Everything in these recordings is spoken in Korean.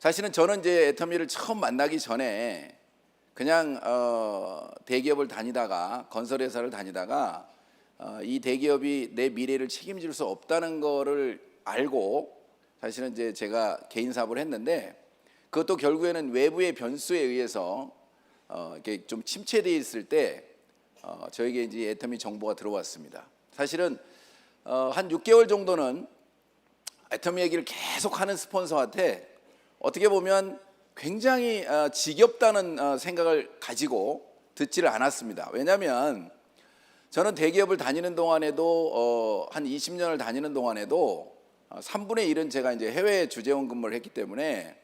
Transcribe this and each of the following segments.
사실은 저는 이제 애터미를 처음 만나기 전에 그냥 대기업을 다니다가 건설회사를 다니다가 이 대기업이 내 미래를 책임질 수 없다는 거를 알고 사실은 이제 제가 개인 사업을 했는데, 그것도 결국에는 외부의 변수에 의해서 이렇게 좀 침체되어 있을 때 저에게 이제 애터미 정보가 들어왔습니다. 사실은 한 6개월 정도는 애터미 얘기를 계속 하는 스폰서한테 어떻게 보면 굉장히 지겹다는 생각을 가지고 듣지를 않았습니다. 왜냐하면 저는 대기업을 다니는 동안에도 한 20년을 다니는 동안에도 3분의 1은 제가 이제 해외 주재원 근무를 했기 때문에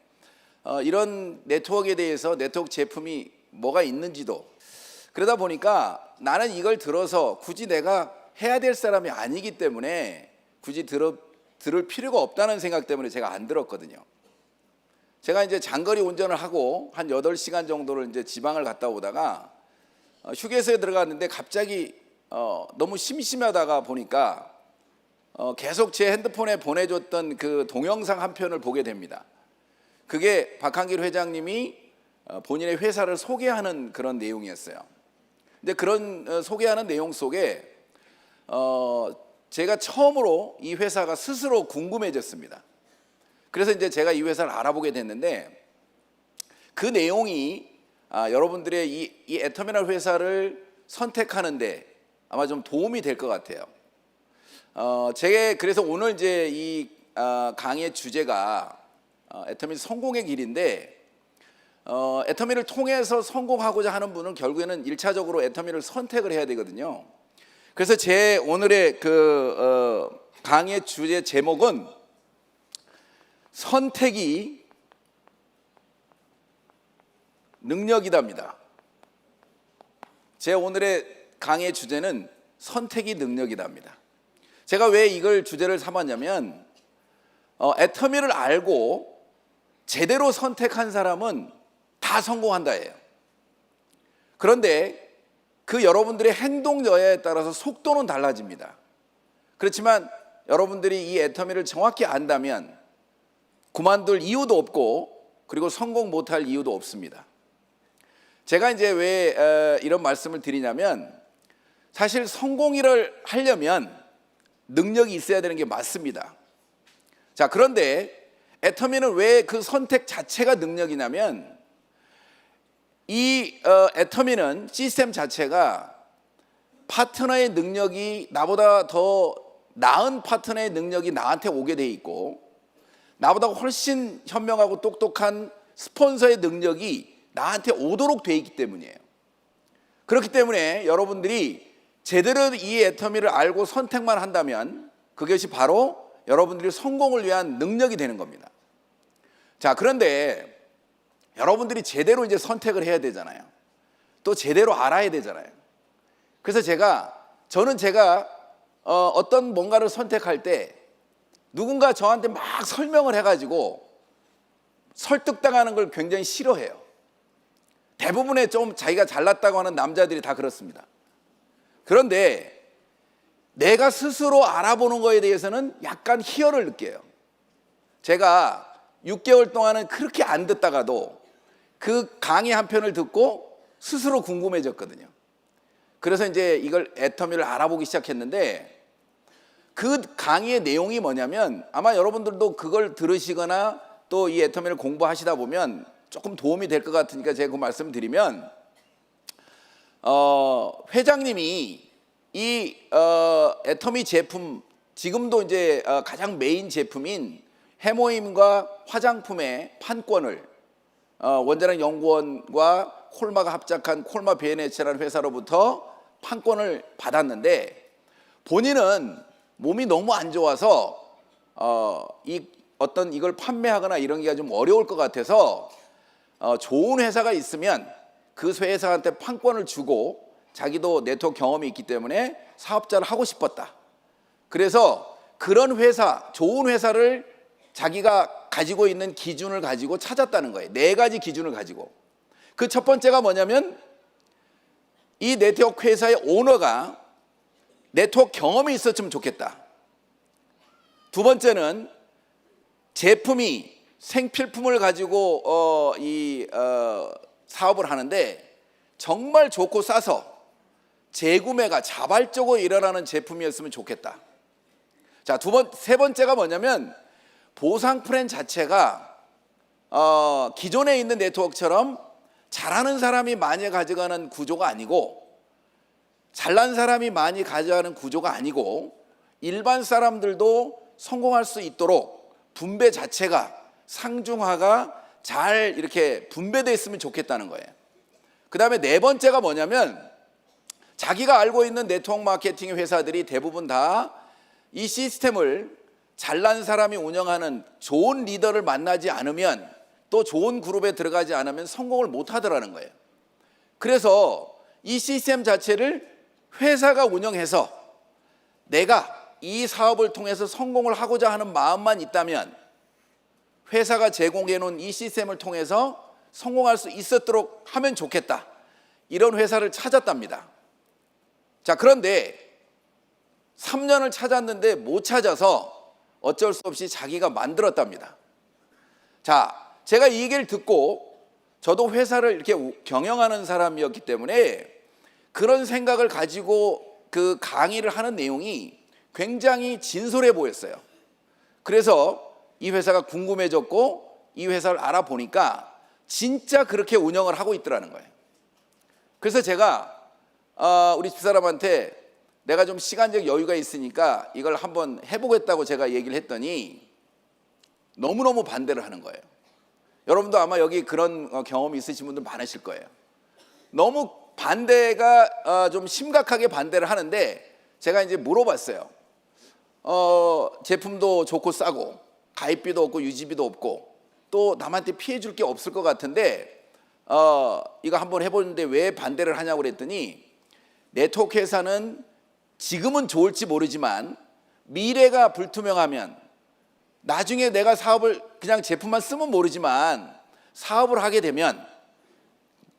이런 네트워크에 대해서 네트워크 제품이 뭐가 있는지도, 그러다 보니까 나는 이걸 들어서 굳이 내가 해야 될 사람이 아니기 때문에 굳이 들을 필요가 없다는 생각 때문에 제가 안 들었거든요. 제가 이제 장거리 운전을 하고 한 8시간 정도를 이제 지방을 갔다 오다가 휴게소에 들어갔는데 갑자기 너무 심심하다가 보니까 계속 제 핸드폰에 보내줬던 그 동영상 한 편을 보게 됩니다. 그게 박한길 회장님이 본인의 회사를 소개하는 그런 내용이었어요. 근데 그런 소개하는 내용 속에 제가 처음으로 이 회사가 스스로 궁금해졌습니다. 그래서 이제 제가 이 회사를 알아보게 됐는데, 그 내용이 여러분들의 이 애터미널 회사를 선택하는데 아마 좀 도움이 될 것 같아요. 제가 그래서 오늘 이제 이 강의의 주제가 애터미 성공의 길인데, 애터미를 통해서 성공하고자 하는 분은 결국에는 1차적으로 애터미를 선택을 해야 되거든요. 그래서 제 오늘의 강의의 주제 제목은 선택이 능력이답니다. 제 오늘의 강의 주제는 선택이 능력이답니다. 제가 왜 이걸 주제를 삼았냐면 애터미를 알고 제대로 선택한 사람은 다 성공한다예요. 그런데 그 여러분들의 행동 여야에 따라서 속도는 달라집니다. 그렇지만 여러분들이 이 애터미를 정확히 안다면 그만둘 이유도 없고, 그리고 성공 못할 이유도 없습니다. 제가 이제 왜 이런 말씀을 드리냐면, 사실 성공을 하려면 능력이 있어야 되는 게 맞습니다. 자, 그런데 애터미는 왜 그 선택 자체가 능력이냐면, 이 애터미는 시스템 자체가 파트너의 능력이 나보다 더 나은 파트너의 능력이 나한테 오게 돼 있고, 나보다 훨씬 현명하고 똑똑한 스폰서의 능력이 나한테 오도록 돼 있기 때문이에요. 그렇기 때문에 여러분들이 제대로 이 애터미를 알고 선택만 한다면 그것이 바로 여러분들이 성공을 위한 능력이 되는 겁니다. 자, 그런데 여러분들이 제대로 이제 선택을 해야 되잖아요. 또 제대로 알아야 되잖아요. 그래서 저는 어떤 뭔가를 선택할 때 누군가 저한테 막 설명을 해가지고 설득당하는 걸 굉장히 싫어해요. 대부분의 좀 자기가 잘났다고 하는 남자들이 다 그렇습니다. 그런데 내가 스스로 알아보는 거에 대해서는 약간 희열을 느껴요. 제가 6개월 동안은 그렇게 안 듣다가도 그 강의 한 편을 듣고 스스로 궁금해졌거든요. 그래서 이제 이걸 애터미를 알아보기 시작했는데, 그 강의의 내용이 뭐냐면, 아마 여러분들도 그걸 들으시거나 또 이 애터미를 공부하시다 보면 조금 도움이 될 것 같으니까 제가 그 말씀을 드리면, 회장님이 이 애터미 제품, 지금도 이제 가장 메인 제품인 해모임과 화장품의 판권을 원자력 연구원과 콜마가 합작한 콜마 BNH라는 회사로부터 판권을 받았는데, 본인은 몸이 너무 안 좋아서 이걸 판매하거나 이런 게 좀 어려울 것 같아서 좋은 회사가 있으면 그 회사한테 판권을 주고, 자기도 네트워크 경험이 있기 때문에 사업자를 하고 싶었다. 그래서 그런 회사, 좋은 회사를 자기가 가지고 있는 기준을 가지고 찾았다는 거예요. 4가지 기준을 가지고. 그 첫 번째가 뭐냐면, 이 네트워크 회사의 오너가 네트워크 경험이 있었으면 좋겠다. 두 번째는 제품이 생필품을 가지고 사업을 하는데 정말 좋고 싸서 재구매가 자발적으로 일어나는 제품이었으면 좋겠다. 자, 세 번째가 뭐냐면 보상 플랜 자체가 기존에 있는 네트워크처럼 잘하는 사람이 많이 가져가는 구조가 아니고, 잘난 사람이 많이 가져가는 구조가 아니고, 일반 사람들도 성공할 수 있도록 분배 자체가 상중하가 잘 이렇게 분배되어 있으면 좋겠다는 거예요. 그 다음에 네 번째가 뭐냐면, 자기가 알고 있는 네트워크 마케팅 회사들이 대부분 다 이 시스템을 잘난 사람이 운영하는 좋은 리더를 만나지 않으면, 또 좋은 그룹에 들어가지 않으면 성공을 못 하더라는 거예요. 그래서 이 시스템 자체를 회사가 운영해서 내가 이 사업을 통해서 성공을 하고자 하는 마음만 있다면 회사가 제공해 놓은 이 시스템을 통해서 성공할 수 있었도록 하면 좋겠다, 이런 회사를 찾았답니다. 자, 그런데 3년을 찾았는데 못 찾아서 어쩔 수 없이 자기가 만들었답니다. 자, 제가 이 얘기를 듣고 저도 회사를 이렇게 경영하는 사람이었기 때문에 그런 생각을 가지고 그 강의를 하는 내용이 굉장히 진솔해 보였어요. 그래서 이 회사가 궁금해졌고 이 회사를 알아보니까 진짜 그렇게 운영을 하고 있더라는 거예요. 그래서 제가 우리 집사람한테 내가 좀 시간적 여유가 있으니까 이걸 한번 해보겠다고 제가 얘기를 했더니 너무너무 반대를 하는 거예요. 여러분도 아마 여기 그런 경험이 있으신 분들 많으실 거예요. 너무 반대가 좀 심각하게 반대를 하는데, 제가 이제 물어봤어요. 제품도 좋고 싸고 가입비도 없고 유지비도 없고 또 남한테 피해 줄 게 없을 것 같은데 이거 한번 해보는데 왜 반대를 하냐고 그랬더니, 네트워크 회사는 지금은 좋을지 모르지만 미래가 불투명하면, 나중에 내가 사업을 그냥 제품만 쓰면 모르지만 사업을 하게 되면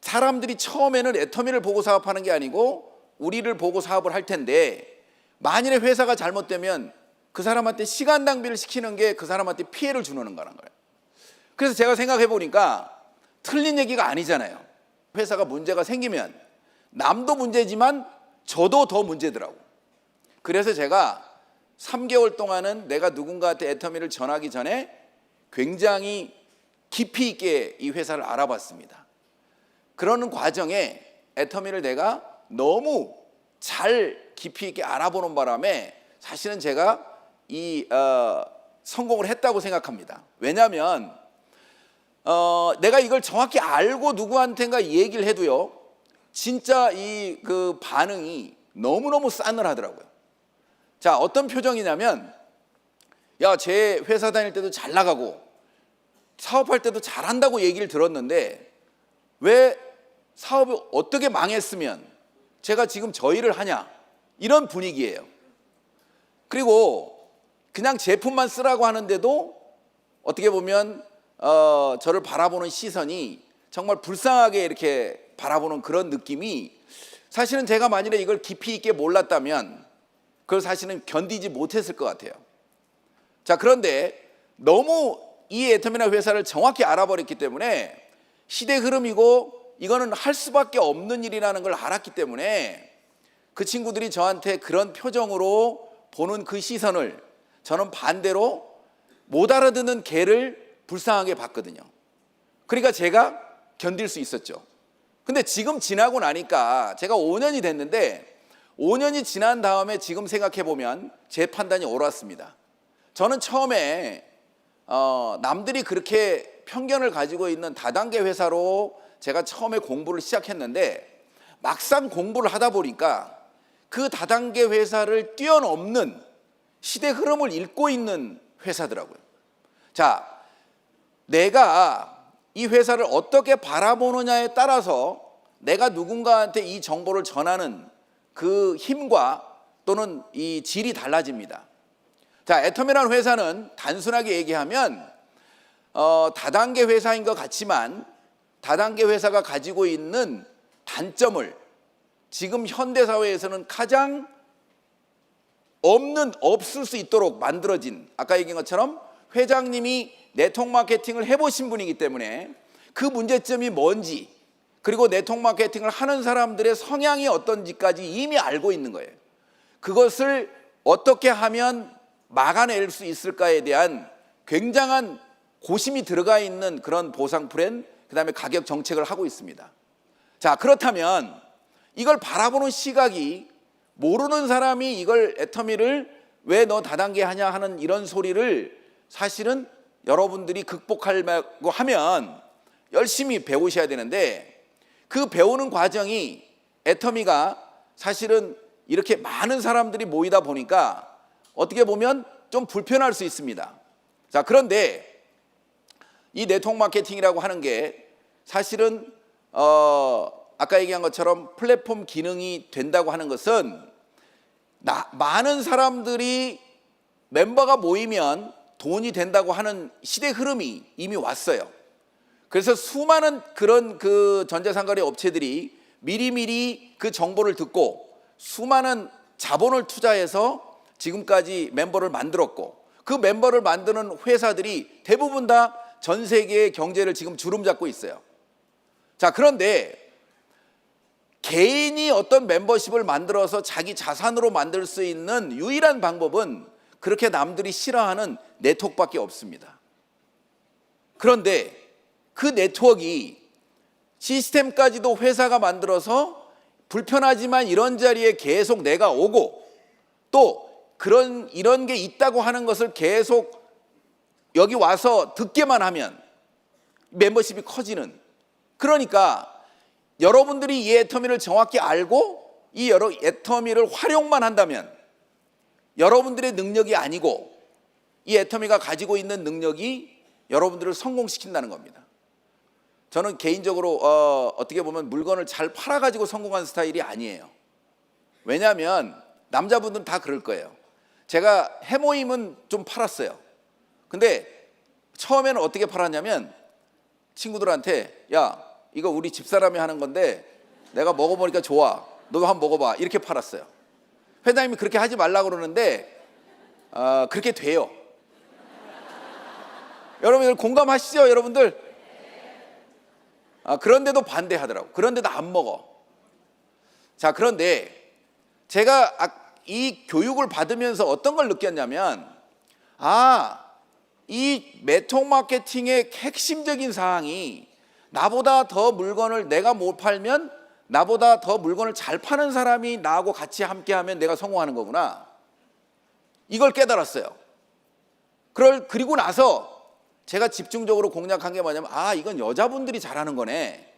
사람들이 처음에는 애터미를 보고 사업하는 게 아니고 우리를 보고 사업을 할 텐데, 만일에 회사가 잘못되면 그 사람한테 시간 낭비를 시키는 게 그 사람한테 피해를 주는 거라는 거예요. 그래서 제가 생각해 보니까 틀린 얘기가 아니잖아요. 회사가 문제가 생기면 남도 문제지만 저도 더 문제더라고. 그래서 제가 3개월 동안은 내가 누군가한테 애터미를 전하기 전에 굉장히 깊이 있게 이 회사를 알아봤습니다. 그러는 과정에 애터미를 내가 너무 잘 깊이 있게 알아보는 바람에 사실은 제가 성공을 했다고 생각합니다. 왜냐하면 내가 이걸 정확히 알고 누구한테인가 얘기를 해도요, 진짜 그 반응이 너무너무 싸늘하더라고요. 자, 어떤 표정이냐면, 야, 쟤 회사 다닐 때도 잘 나가고 사업할 때도 잘한다고 얘기를 들었는데 왜 사업이 어떻게 망했으면 제가 지금 저 일을 하냐, 이런 분위기예요. 그리고 그냥 제품만 쓰라고 하는데도 어떻게 보면 저를 바라보는 시선이 정말 불쌍하게 이렇게 바라보는 그런 느낌이, 사실은 제가 만일에 이걸 깊이 있게 몰랐다면 그걸 사실은 견디지 못했을 것 같아요. 자, 그런데 너무 이 애터미나 회사를 정확히 알아버렸기 때문에 시대 흐름이고 이거는 할 수밖에 없는 일이라는 걸 알았기 때문에 그 친구들이 저한테 그런 표정으로 보는 그 시선을 저는 반대로 못 알아듣는 개를 불쌍하게 봤거든요. 그러니까 제가 견딜 수 있었죠. 근데 지금 지나고 나니까 제가 5년이 됐는데 5년이 지난 다음에 지금 생각해 보면 제 판단이 옳았습니다. 저는 처음에 남들이 그렇게 편견을 가지고 있는 다단계 회사로 제가 처음에 공부를 시작했는데, 막상 공부를 하다 보니까 그 다단계 회사를 뛰어넘는 시대 흐름을 읽고 있는 회사더라고요. 자, 내가 이 회사를 어떻게 바라보느냐에 따라서 내가 누군가한테 이 정보를 전하는 그 힘과 또는 이 질이 달라집니다. 자, 애터미라는 회사는 단순하게 얘기하면 다단계 회사인 것 같지만 다단계 회사가 가지고 있는 단점을 지금 현대사회에서는 가장 없을 수 있도록 만들어진, 아까 얘기한 것처럼 회장님이 네트워크 마케팅을 해보신 분이기 때문에 그 문제점이 뭔지, 그리고 네트워크 마케팅을 하는 사람들의 성향이 어떤지까지 이미 알고 있는 거예요. 그것을 어떻게 하면 막아낼 수 있을까에 대한 굉장한 고심이 들어가 있는 그런 보상 플랜, 그다음에 가격 정책을 하고 있습니다. 자, 그렇다면 이걸 바라보는 시각이, 모르는 사람이 이걸 애터미를 왜 너 다단계 하냐 하는 이런 소리를 사실은 여러분들이 극복하려고 하면 열심히 배우셔야 되는데, 그 배우는 과정이 애터미가 사실은 이렇게 많은 사람들이 모이다 보니까 어떻게 보면 좀 불편할 수 있습니다. 자, 그런데 이 네트워크 마케팅이라고 하는 게 사실은 아까 얘기한 것처럼 플랫폼 기능이 된다고 하는 것은 많은 사람들이 멤버가 모이면 돈이 된다고 하는 시대 흐름이 이미 왔어요. 그래서 수많은 그런 그 전자상거래 업체들이 미리미리 그 정보를 듣고 수많은 자본을 투자해서 지금까지 멤버를 만들었고, 그 멤버를 만드는 회사들이 대부분 다 전 세계의 경제를 지금 주름잡고 있어요. 자, 그런데 개인이 어떤 멤버십을 만들어서 자기 자산으로 만들 수 있는 유일한 방법은 그렇게 남들이 싫어하는 네트워크밖에 없습니다. 그런데 그 네트워크가 시스템까지도 회사가 만들어서 불편하지만 이런 자리에 계속 내가 오고, 또 이런 게 있다고 하는 것을 계속 여기 와서 듣게만 하면 멤버십이 커지는, 그러니까 여러분들이 이 애터미를 정확히 알고 이 애터미를 활용만 한다면 여러분들의 능력이 아니고 이 애터미가 가지고 있는 능력이 여러분들을 성공시킨다는 겁니다. 저는 개인적으로 어떻게 보면 물건을 잘 팔아가지고 성공한 스타일이 아니에요. 왜냐하면 남자분들은 다 그럴 거예요. 제가 해모임은 좀 팔았어요. 근데 처음에는 어떻게 팔았냐면 친구들한테, 야, 이거 우리 집사람이 하는 건데 내가 먹어보니까 좋아, 너도 한번 먹어봐, 이렇게 팔았어요. 회장님이 그렇게 하지 말라고 그러는데 그렇게 돼요. 여러분들 공감하시죠? 여러분들? 그런데도 반대하더라고. 그런데도 안 먹어. 자, 그런데 제가 이 교육을 받으면서 어떤 걸 느꼈냐면, 이 네트워크 마케팅의 핵심적인 사항이 나보다 더 물건을 내가 못 팔면 나보다 더 물건을 잘 파는 사람이 나하고 같이 함께하면 내가 성공하는 거구나. 이걸 깨달았어요. 그리고 나서 제가 집중적으로 공략한 게 뭐냐면, 이건 여자분들이 잘하는 거네.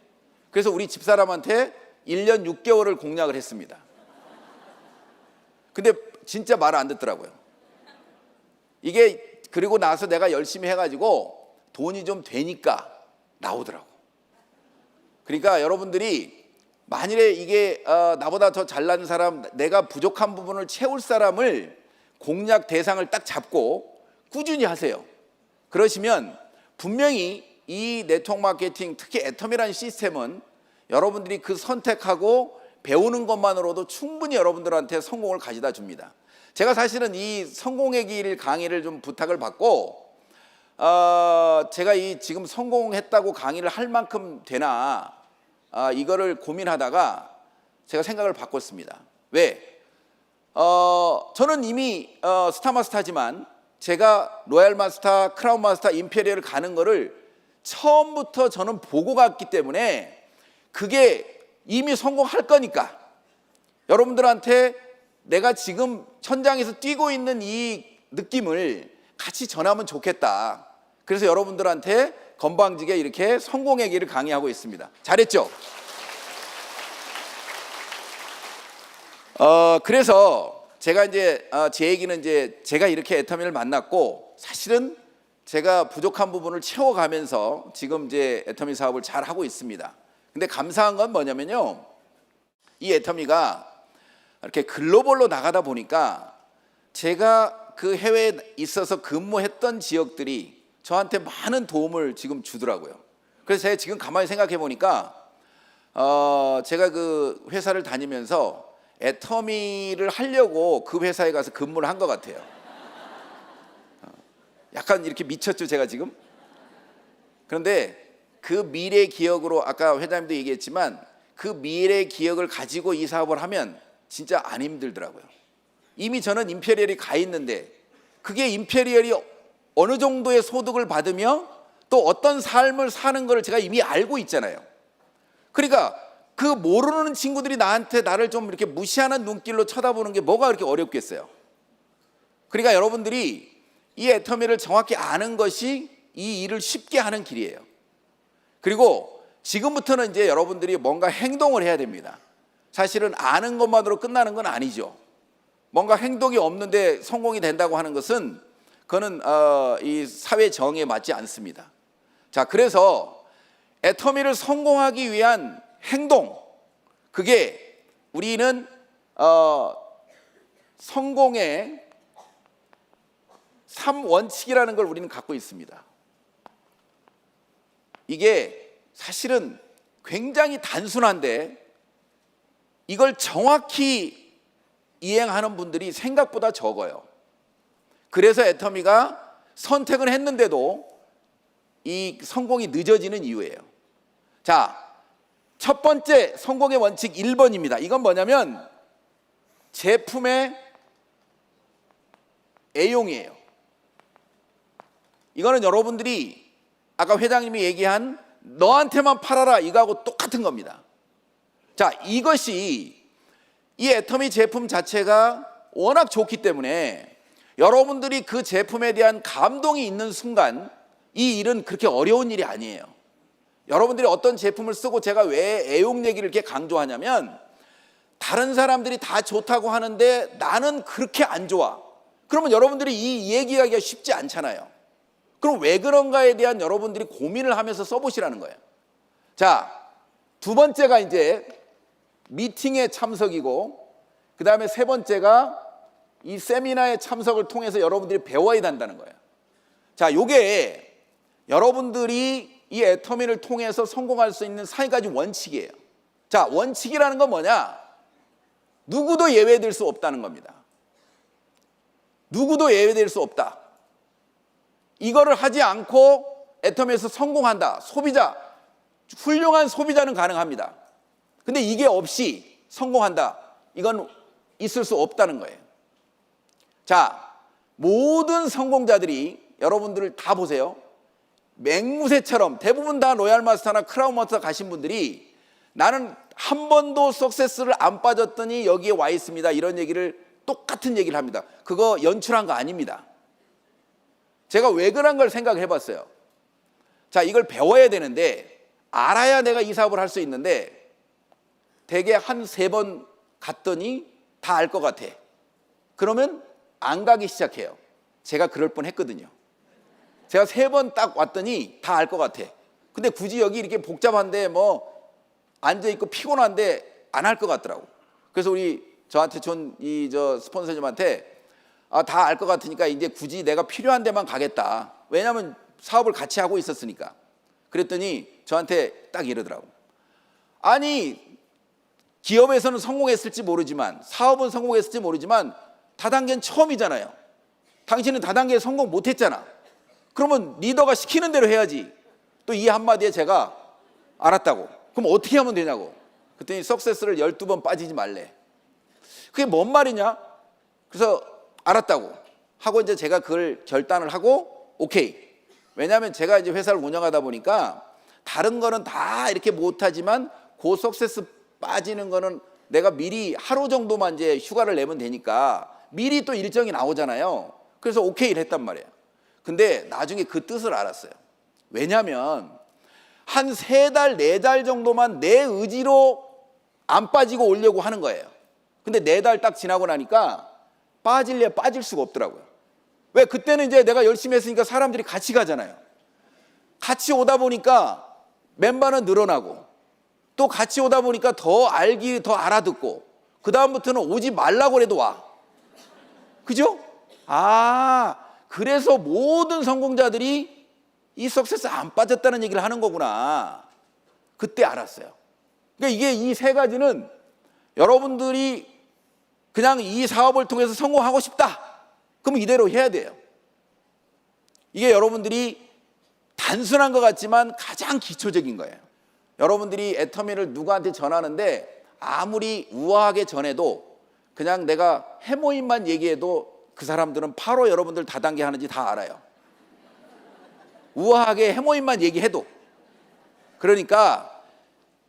그래서 우리 집사람한테 1년 6개월을 공략을 했습니다. 근데 진짜 말을 안 듣더라고요. 이게 그리고 나서 내가 열심히 해가지고 돈이 좀 되니까 나오더라고. 그러니까 여러분들이 만일에 이게 나보다 더 잘난 사람, 내가 부족한 부분을 채울 사람을 공략 대상을 딱 잡고 꾸준히 하세요. 그러시면 분명히 이 네트워크 마케팅, 특히 애터미라는 시스템은 여러분들이 그 선택하고 배우는 것만으로도 충분히 여러분들한테 성공을 가져다 줍니다. 제가 사실은 이 성공의 길 강의를 좀 부탁을 받고 제가 이 지금 성공했다고 강의를 할 만큼 되나 이거를 고민하다가 제가 생각을 바꿨습니다. 왜? 저는 이미 스타마스터지만 제가 로얄 마스터, 크라운 마스터, 임페리얼을 가는 거를 처음부터 저는 보고 갔기 때문에 그게 이미 성공할 거니까 여러분들한테 내가 지금 천장에서 뛰고 있는 이 느낌을 같이 전하면 좋겠다. 그래서 여러분들한테 건방지게 이렇게 성공의 길을 강의하고 있습니다. 잘했죠? 그래서 제가 이제 제 얘기는 이제 제가 이렇게 애터미를 만났고, 사실은 제가 부족한 부분을 채워가면서 지금 이제 애터미 사업을 잘 하고 있습니다. 근데 감사한 건 뭐냐면요, 이 애터미가 이렇게 글로벌로 나가다 보니까 제가 그 해외에 있어서 근무했던 지역들이 저한테 많은 도움을 지금 주더라고요. 그래서 제가 지금 가만히 생각해 보니까 제가 그 회사를 다니면서 애터미를 하려고 그 회사에 가서 근무를 한 것 같아요. 약간 이렇게 미쳤죠, 제가 지금? 그런데 그 미래 기억으로 아까 회장님도 얘기했지만 그 미래 기억을 가지고 이 사업을 하면 진짜 안 힘들더라고요. 이미 저는 임페리얼이 가 있는데 그게 임페리얼이 어느 정도의 소득을 받으며 또 어떤 삶을 사는 걸 제가 이미 알고 있잖아요. 그러니까 그 모르는 친구들이 나를 좀 이렇게 무시하는 눈길로 쳐다보는 게 뭐가 그렇게 어렵겠어요. 그러니까 여러분들이 이 애터미를 정확히 아는 것이 이 일을 쉽게 하는 길이에요. 그리고 지금부터는 이제 여러분들이 뭔가 행동을 해야 됩니다. 사실은 아는 것만으로 끝나는 건 아니죠. 뭔가 행동이 없는데 성공이 된다고 하는 것은 그거는 이 사회 정의에 맞지 않습니다. 자, 그래서 애터미를 성공하기 위한 행동, 그게 우리는 성공의 3원칙이라는 걸 우리는 갖고 있습니다. 이게 사실은 굉장히 단순한데 이걸 정확히 이행하는 분들이 생각보다 적어요. 그래서 애터미가 선택을 했는데도 이 성공이 늦어지는 이유예요. 자, 첫 번째 성공의 원칙 1번입니다. 이건 뭐냐면 제품의 애용이에요. 이거는 여러분들이 아까 회장님이 얘기한 너한테만 팔아라 이거하고 똑같은 겁니다. 자, 이것이 이 애터미 제품 자체가 워낙 좋기 때문에 여러분들이 그 제품에 대한 감동이 있는 순간 이 일은 그렇게 어려운 일이 아니에요. 여러분들이 어떤 제품을 쓰고 제가 왜 애용 얘기를 이렇게 강조하냐면 다른 사람들이 다 좋다고 하는데 나는 그렇게 안 좋아. 그러면 여러분들이 이 얘기하기가 쉽지 않잖아요. 그럼 왜 그런가에 대한 여러분들이 고민을 하면서 써보시라는 거예요. 자, 두 번째가 이제 미팅에 참석이고 그 다음에 세 번째가 이 세미나의 참석을 통해서 여러분들이 배워야 한다는 거예요. 자, 요게 여러분들이 이 애터미를 통해서 성공할 수 있는 4가지 원칙이에요. 자, 원칙이라는 건 뭐냐? 누구도 예외될 수 없다는 겁니다. 누구도 예외될 수 없다. 이거를 하지 않고 애터미에서 성공한다. 소비자, 훌륭한 소비자는 가능합니다. 근데 이게 없이 성공한다. 이건 있을 수 없다는 거예요. 자, 모든 성공자들이 여러분들을 다 보세요. 맹무새처럼 대부분 다 로얄마스터나 크라운마스터 가신 분들이 나는 한 번도 석세스를 안 빠졌더니 여기에 와 있습니다. 이런 얘기를 똑같은 얘기를 합니다. 그거 연출한 거 아닙니다. 제가 왜 그런 걸 생각해 봤어요. 자, 이걸 배워야 되는데 알아야 내가 이 사업을 할 수 있는데 대개 한 3번 갔더니 다 알 것 같아. 그러면 안 가기 시작해요. 제가 그럴 뻔 했거든요. 제가 3번 딱 왔더니 다 알 것 같아. 근데 굳이 여기 이렇게 복잡한데 뭐 앉아있고 피곤한데 안 할 것 같더라고. 그래서 저한테 스폰서님한테 다 알 것 같으니까 이제 굳이 내가 필요한 데만 가겠다. 왜냐하면 사업을 같이 하고 있었으니까. 그랬더니 저한테 딱 이러더라고. 아니, 기업에서는 성공했을지 모르지만 사업은 성공했을지 모르지만 다단계는 처음이잖아요. 당신은 다단계에 성공 못했잖아. 그러면 리더가 시키는 대로 해야지. 또 이 한마디에 제가 알았다고. 그럼 어떻게 하면 되냐고. 그랬더니 석세스를 12번 빠지지 말래. 그게 뭔 말이냐? 그래서 알았다고 하고 이제 제가 그걸 결단을 하고 오케이. 왜냐하면 제가 이제 회사를 운영하다 보니까 다른 거는 다 이렇게 못하지만 그 석세스 빠지는 거는 내가 미리 하루 정도만 이제 휴가를 내면 되니까 미리 또 일정이 나오잖아요. 그래서 오케이를 했단 말이에요. 근데 나중에 그 뜻을 알았어요. 왜냐하면 한 3달, 4달 정도만 내 의지로 안 빠지고 오려고 하는 거예요. 근데 4달 딱 지나고 나니까 빠질래 빠질 수가 없더라고요. 왜? 그때는 이제 내가 열심히 했으니까 사람들이 같이 가잖아요. 같이 오다 보니까 멤버는 늘어나고 또 같이 오다 보니까 더 알아듣고 그 다음부터는 오지 말라고 해도 와. 그죠? 그래서 모든 성공자들이 이 석세스 안 빠졌다는 얘기를 하는 거구나. 그때 알았어요. 그러니까 이게 이 3가지는 여러분들이 그냥 이 사업을 통해서 성공하고 싶다. 그럼 이대로 해야 돼요. 이게 여러분들이 단순한 것 같지만 가장 기초적인 거예요. 여러분들이 애터미를 누구한테 전하는데 아무리 우아하게 전해도 그냥 내가 해모임만 얘기해도 그 사람들은 바로 여러분들 다단계 하는지 다 알아요. 우아하게 해모임만 얘기해도. 그러니까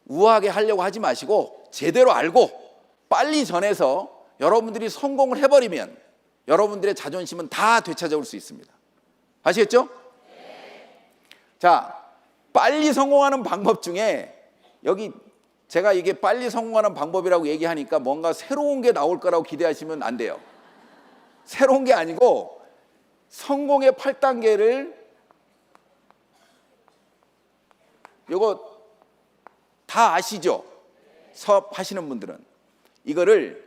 우아하게 하려고 하지 마시고 제대로 알고 빨리 전해서 여러분들이 성공을 해버리면 여러분들의 자존심은 다 되찾아올 수 있습니다. 아시겠죠? 자, 빨리 성공하는 방법 중에 여기 제가 이게 빨리 성공하는 방법이라고 얘기하니까 뭔가 새로운 게 나올 거라고 기대하시면 안 돼요. 새로운 게 아니고 성공의 8단계를 이거 다 아시죠? 사업 하시는 분들은 이거를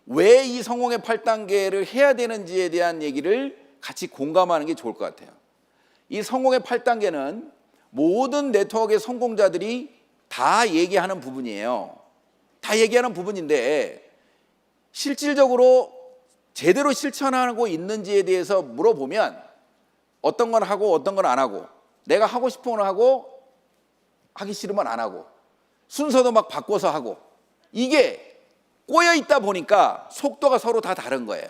왜 이 성공의 8단계를 해야 되는지에 대한 얘기를 같이 공감하는 게 좋을 것 같아요. 이 성공의 8단계는 모든 네트워크의 성공자들이 다 얘기하는 부분이에요. 다 얘기하는 부분인데 실질적으로 제대로 실천하고 있는지에 대해서 물어보면 어떤 건 하고 어떤 건 안 하고 내가 하고 싶은 건 하고 하기 싫으면 안 하고 순서도 막 바꿔서 하고 이게 꼬여 있다 보니까 속도가 서로 다 다른 거예요.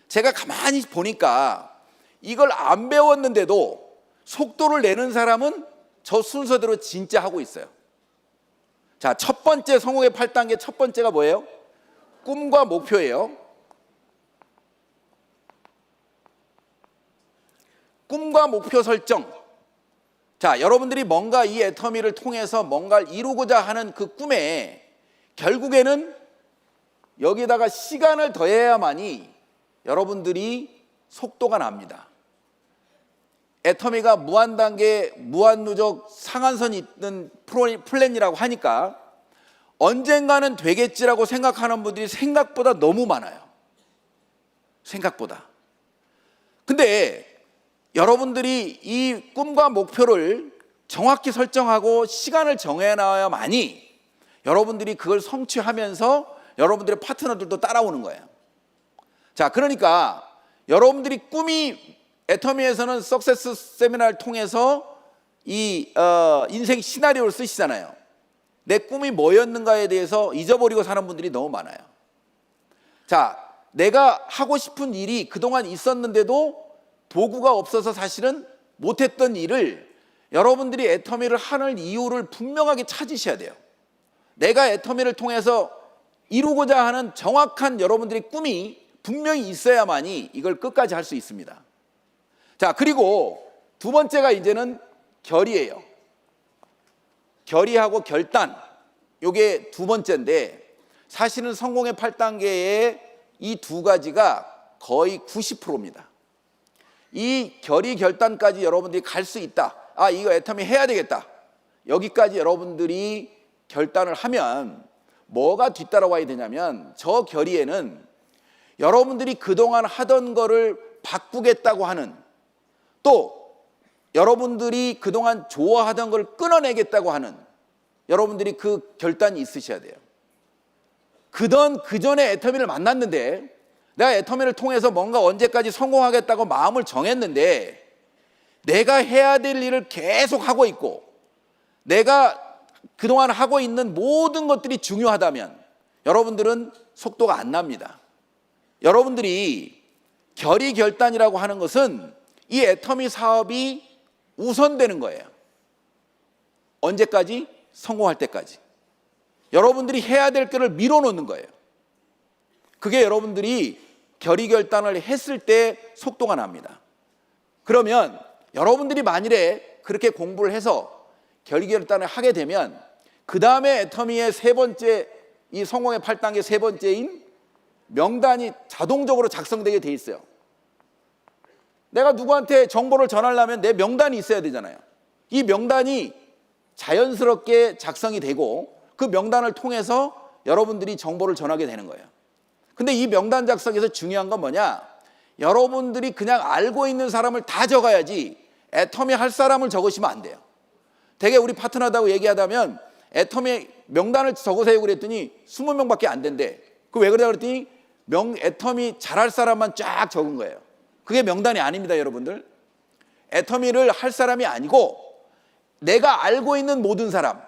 제가 가만히 보니까 이걸 안 배웠는데도 속도를 내는 사람은 저 순서대로 진짜 하고 있어요. 자, 첫 번째 성공의 8단계 첫 번째가 뭐예요? 꿈과 목표예요. 꿈과 목표 설정. 자, 여러분들이 뭔가 이 애터미를 통해서 뭔가를 이루고자 하는 그 꿈에 결국에는 여기다가 시간을 더해야만이 여러분들이 속도가 납니다. 애터미가 무한단계, 무한누적 상한선이 있는 플랜이라고 하니까 언젠가는 되겠지라고 생각하는 분들이 생각보다 너무 많아요. 생각보다. 근데 여러분들이 이 꿈과 목표를 정확히 설정하고 시간을 정해놔야만이 여러분들이 그걸 성취하면서 여러분들의 파트너들도 따라오는 거예요. 자, 그러니까 여러분들이 꿈이 애터미에서는 석세스 세미나를 통해서 이 인생 시나리오를 쓰시잖아요. 내 꿈이 뭐였는가에 대해서 잊어버리고 사는 분들이 너무 많아요. 자, 내가 하고 싶은 일이 그동안 있었는데도 도구가 없어서 사실은 못했던 일을 여러분들이 애터미를 하는 이유를 분명하게 찾으셔야 돼요. 내가 애터미를 통해서 이루고자 하는 정확한 여러분들의 꿈이 분명히 있어야만이 이걸 끝까지 할 수 있습니다. 자, 그리고 두 번째가 이제는 결의예요. 결의하고 결단. 이게 두 번째인데 사실은 성공의 8단계의 이 두 가지가 거의 90%입니다. 이 결의 결단까지 여러분들이 갈 수 있다. 아, 이거 애터미 해야 되겠다. 여기까지 여러분들이 결단을 하면 뭐가 뒤따라와야 되냐면 저 결의에는 여러분들이 그동안 하던 거를 바꾸겠다고 하는 또 여러분들이 그동안 좋아하던 걸 끊어내겠다고 하는 여러분들이 그 결단이 있으셔야 돼요. 그전에 애터미를 만났는데 내가 애터미를 통해서 뭔가 언제까지 성공하겠다고 마음을 정했는데 내가 해야 될 일을 계속 하고 있고 내가 그동안 하고 있는 모든 것들이 중요하다면 여러분들은 속도가 안 납니다. 여러분들이 결의 결단이라고 하는 것은 이 애터미 사업이 우선되는 거예요. 언제까지? 성공할 때까지. 여러분들이 해야 될 거를 밀어놓는 거예요. 그게 여러분들이 결의 결단을 했을 때 속도가 납니다. 그러면 여러분들이 만일에 그렇게 공부를 해서 결의 결단을 하게 되면 그 다음에 애터미의 세 번째 이 성공의 8단계 세 번째인 명단이 자동적으로 작성되게 돼 있어요. 내가 누구한테 정보를 전하려면 내 명단이 있어야 되잖아요. 이 명단이 자연스럽게 작성이 되고 그 명단을 통해서 여러분들이 정보를 전하게 되는 거예요. 근데 이 명단 작성에서 중요한 건 뭐냐? 여러분들이 그냥 알고 있는 사람을 다 적어야지 애터미 할 사람을 적으시면 안 돼요. 되게 우리 파트너하고 얘기하다면 애터미 명단을 적으세요 그랬더니 20명밖에 안 된대. 그 왜 그러냐 그랬더니 애터미 잘할 사람만 쫙 적은 거예요. 그게 명단이 아닙니다, 여러분들. 애터미를 할 사람이 아니고 내가 알고 있는 모든 사람,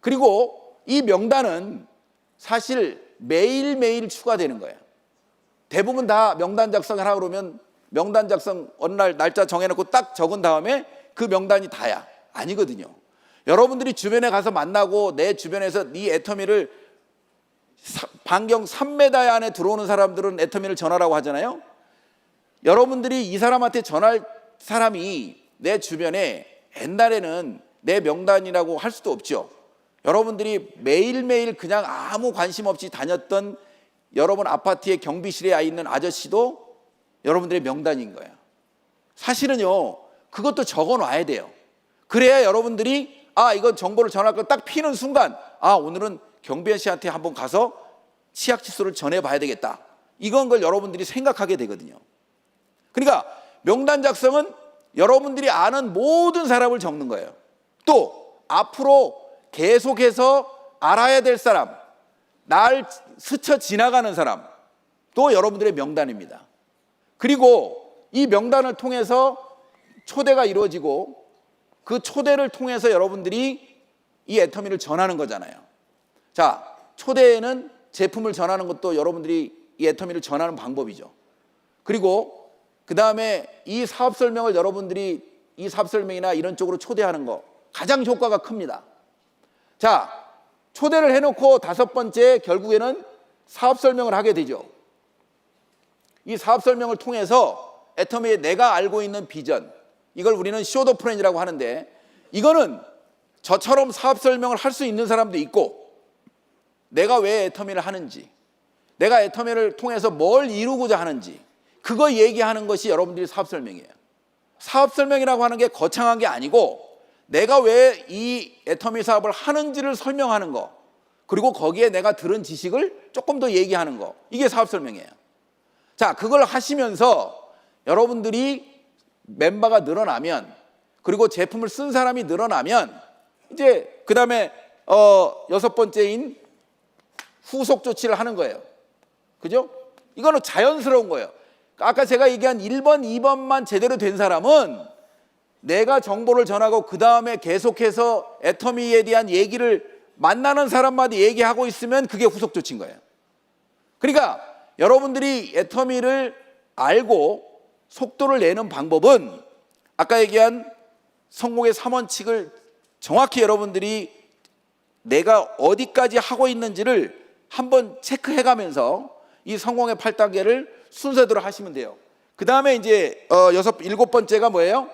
그리고 이 명단은 사실 매일매일 추가되는 거예요. 대부분 다 명단 작성을 하고 그러면 명단 작성 어느 날 날짜 정해놓고 딱 적은 다음에 그 명단이 다야. 아니거든요. 여러분들이 주변에 가서 만나고 내 주변에서 네 애터미를 반경 3m 안에 들어오는 사람들은 애터미를 전하라고 하잖아요. 여러분들이 이 사람한테 전할 사람이 내 주변에 옛날에는 내 명단이라고 할 수도 없죠. 여러분들이 매일매일 그냥 아무 관심 없이 다녔던 여러분 아파트의 경비실에 있는 아저씨도 여러분들의 명단인 거예요. 사실은요, 그것도 적어 놔야 돼요. 그래야 여러분들이 이건 정보를 전할 거 딱 피는 순간 오늘은 경비원 씨한테 한번 가서 치약 칫솔을 전해 봐야 되겠다. 이건 걸 여러분들이 생각하게 되거든요. 그러니까 명단 작성은 여러분들이 아는 모든 사람을 적는 거예요. 또 앞으로 계속해서 알아야 될 사람, 날 스쳐 지나가는 사람, 또 여러분들의 명단입니다. 그리고 이 명단을 통해서 초대가 이루어지고 그 초대를 통해서 여러분들이 이 애터미를 전하는 거잖아요. 자, 초대에는 제품을 전하는 것도 여러분들이 이 애터미를 전하는 방법이죠. 그리고 그 다음에 이 사업 설명을 여러분들이 이 사업 설명이나 이런 쪽으로 초대하는 거 가장 효과가 큽니다. 자, 초대를 해놓고 다섯 번째 결국에는 사업 설명을 하게 되죠. 이 사업 설명을 통해서 애터미의 내가 알고 있는 비전, 이걸 우리는 쇼더 플랜이라고 하는데, 이거는 저처럼 사업 설명을 할 수 있는 사람도 있고, 내가 왜 애터미를 하는지, 내가 애터미를 통해서 뭘 이루고자 하는지, 그거 얘기하는 것이 여러분들이 사업 설명이에요. 사업 설명이라고 하는 게 거창한 게 아니고 내가 왜 이 애터미 사업을 하는지를 설명하는 거, 그리고 거기에 내가 들은 지식을 조금 더 얘기하는 거, 이게 사업 설명이에요. 자, 그걸 하시면서 여러분들이 멤버가 늘어나면, 그리고 제품을 쓴 사람이 늘어나면, 이제 그 다음에 여섯 번째인 후속 조치를 하는 거예요. 그죠? 이거는 자연스러운 거예요. 아까 제가 얘기한 1번, 2번만 제대로 된 사람은 내가 정보를 전하고 그 다음에 계속해서 애터미에 대한 얘기를 만나는 사람마다 얘기하고 있으면 그게 후속 조치인 거예요. 그러니까 여러분들이 애터미를 알고 속도를 내는 방법은 아까 얘기한 성공의 3원칙을 정확히 여러분들이 내가 어디까지 하고 있는지를 한번 체크해가면서 이 성공의 8단계를 순서대로 하시면 돼요. 그 다음에 이제 일곱 번째가 뭐예요?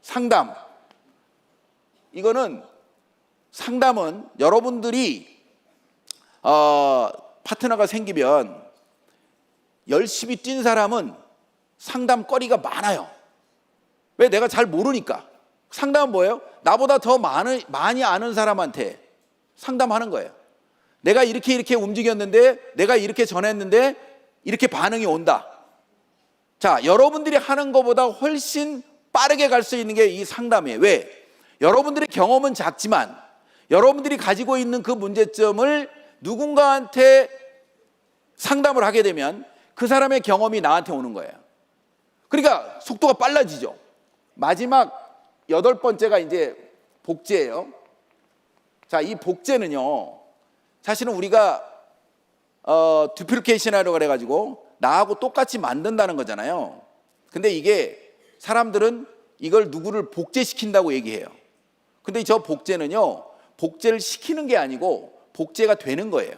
상담. 이거는 상담은 여러분들이 파트너가 생기면 열심히 뛴 사람은 상담거리가 많아요. 왜? 내가 잘 모르니까. 상담은 뭐예요? 나보다 더 많이 아는 사람한테 상담하는 거예요. 내가 이렇게 움직였는데, 내가 이렇게 전했는데 이렇게 반응이 온다. 자, 여러분들이 하는 것보다 훨씬 빠르게 갈 수 있는 게 이 상담이에요. 왜? 여러분들의 경험은 작지만 여러분들이 가지고 있는 그 문제점을 누군가한테 상담을 하게 되면 그 사람의 경험이 나한테 오는 거예요. 그러니까 속도가 빨라지죠. 마지막 여덟 번째가 이제 복제예요. 자, 이 복제는요, 사실은 우리가 듀플리케이션이라고 그래가지고 나하고 똑같이 만든다는 거잖아요. 근데 이게 사람들은 이걸 누구를 복제시킨다고 얘기해요. 근데 저 복제는요, 복제를 시키는 게 아니고 복제가 되는 거예요.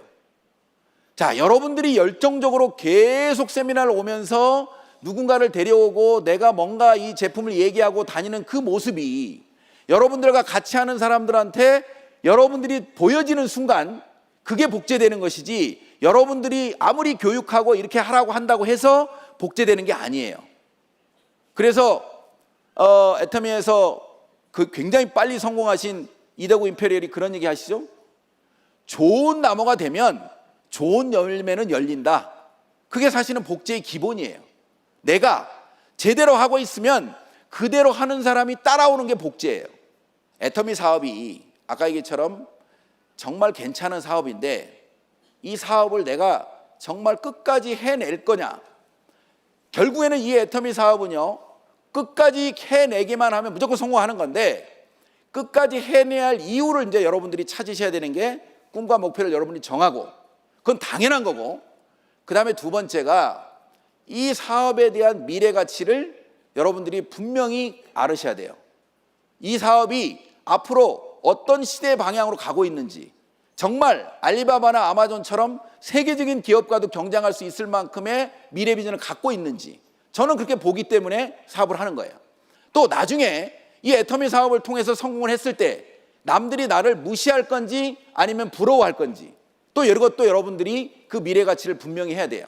자, 여러분들이 열정적으로 계속 세미나를 오면서 누군가를 데려오고 내가 뭔가 이 제품을 얘기하고 다니는 그 모습이 여러분들과 같이 하는 사람들한테 여러분들이 보여지는 순간 그게 복제되는 것이지, 여러분들이 아무리 교육하고 이렇게 하라고 한다고 해서 복제되는 게 아니에요. 그래서 애터미에서 그 굉장히 빨리 성공하신 이더구 임페리얼이 그런 얘기 하시죠. 좋은 나무가 되면 좋은 열매는 열린다. 그게 사실은 복제의 기본이에요. 내가 제대로 하고 있으면 그대로 하는 사람이 따라오는 게 복제예요. 애터미 사업이 아까 얘기처럼 정말 괜찮은 사업인데 이 사업을 내가 정말 끝까지 해낼 거냐, 결국에는 이 애터미 사업은요, 끝까지 해내기만 하면 무조건 성공하는 건데, 끝까지 해내야 할 이유를 이제 여러분들이 찾으셔야 되는 게, 꿈과 목표를 여러분이 정하고, 그건 당연한 거고, 그 다음에 두 번째가 이 사업에 대한 미래 가치를 여러분들이 분명히 알으셔야 돼요. 이 사업이 앞으로 어떤 시대 방향으로 가고 있는지, 정말 알리바바나 아마존처럼 세계적인 기업과도 경쟁할 수 있을 만큼의 미래 비전을 갖고 있는지, 저는 그렇게 보기 때문에 사업을 하는 거예요. 또 나중에 이 애터미 사업을 통해서 성공을 했을 때 남들이 나를 무시할 건지 아니면 부러워할 건지, 또 이것도 여러분들이 그 미래 가치를 분명히 해야 돼요.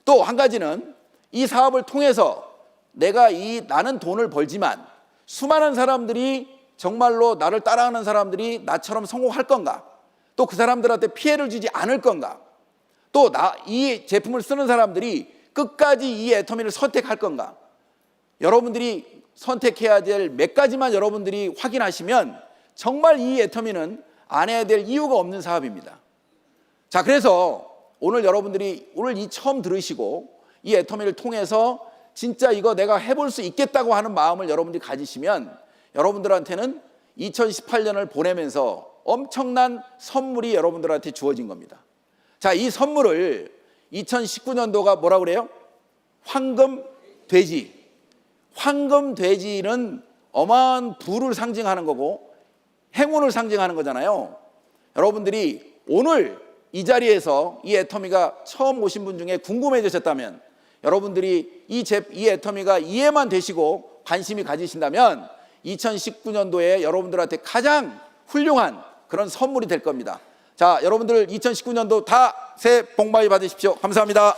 또 한 가지는 이 사업을 통해서 나는 돈을 벌지만 수많은 사람들이, 정말로 나를 따라하는 사람들이 나처럼 성공할 건가? 또 그 사람들한테 피해를 주지 않을 건가? 또 이 제품을 쓰는 사람들이 끝까지 이 애터미를 선택할 건가? 여러분들이 선택해야 될 몇 가지만 여러분들이 확인하시면 정말 이 애터미는 안 해야 될 이유가 없는 사업입니다. 자, 그래서 오늘 여러분들이 오늘 이 처음 들으시고 이 애터미를 통해서 진짜 이거 내가 해볼 수 있겠다고 하는 마음을 여러분들이 가지시면 여러분들한테는 2018년을 보내면서 엄청난 선물이 여러분들한테 주어진 겁니다. 자, 이 선물을 2019년도가 뭐라고 그래요? 황금 돼지. 황금 돼지는 어마어마한 부를 상징하는 거고 행운을 상징하는 거잖아요. 여러분들이 오늘 이 자리에서 이 애터미가 처음 오신 분 중에 궁금해지셨다면, 여러분들이 이 애터미가 이해만 되시고 관심이 가지신다면 2019년도에 여러분들한테 가장 훌륭한 그런 선물이 될 겁니다. 자, 여러분들 2019년도 다 새해 복 많이 받으십시오. 감사합니다.